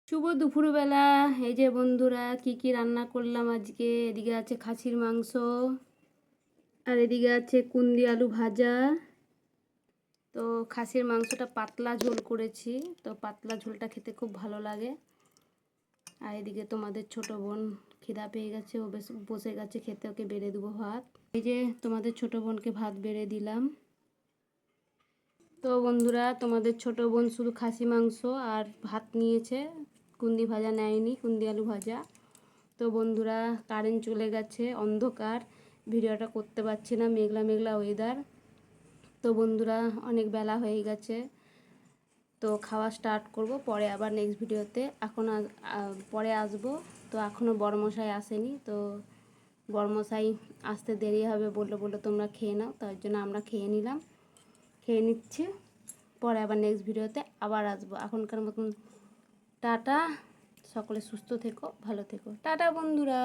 শুভ দুপুরবেলা। এই যে বন্ধুরা কি কি রান্না করলাম আজকে। এদিকে আছে খাসির মাংস, আর এদিকে আছে কুন্দি আলু ভাজা। তো খাসির মাংসটা পাতলা ঝোল করেছি, তো পাতলা ঝোলটা খেতে খুব ভালো লাগে। আর এদিকে তোমাদের ছোট বোন খিদা পেয়ে গেছে, ও বেশ বসে গেছে খেতে, ওকে বেড়ে দেবো ভাত। এই যে তোমাদের ছোট বোনকে ভাত বেড়ে দিলাম। তো বন্ধুরা, তোমাদের ছোট বোন শুধু খাসি মাংস আর ভাত নিয়েছে, কুন্দি ভাজা নেয়নি, কুন্দি আলু ভাজা। তো বন্ধুরা, কারেন্ট চলে গেছে, অন্ধকার, ভিডিওটা করতে পারছি না, মেঘলা মেঘলা ওয়েদার। তো বন্ধুরা, অনেক বেলা হয়ে গেছে, তো খাওয়া স্টার্ট করব পরে আবার নেক্সট ভিডিওতে। এখন পরে আসবো। তো এখনও বড়মশাই আসেনি, তো বড়মশাই আসতে দেরি হবে বললো তোমরা খেয়ে নাও, তার জন্য আমরা খেয়ে নিচ্ছি। পরে আবার নেক্সট ভিডিওতে আবার আসবো। এখনকার মতন টাটা, সকলে সুস্থ থেকো, ভালো থেকো, টাটা বন্ধুরা।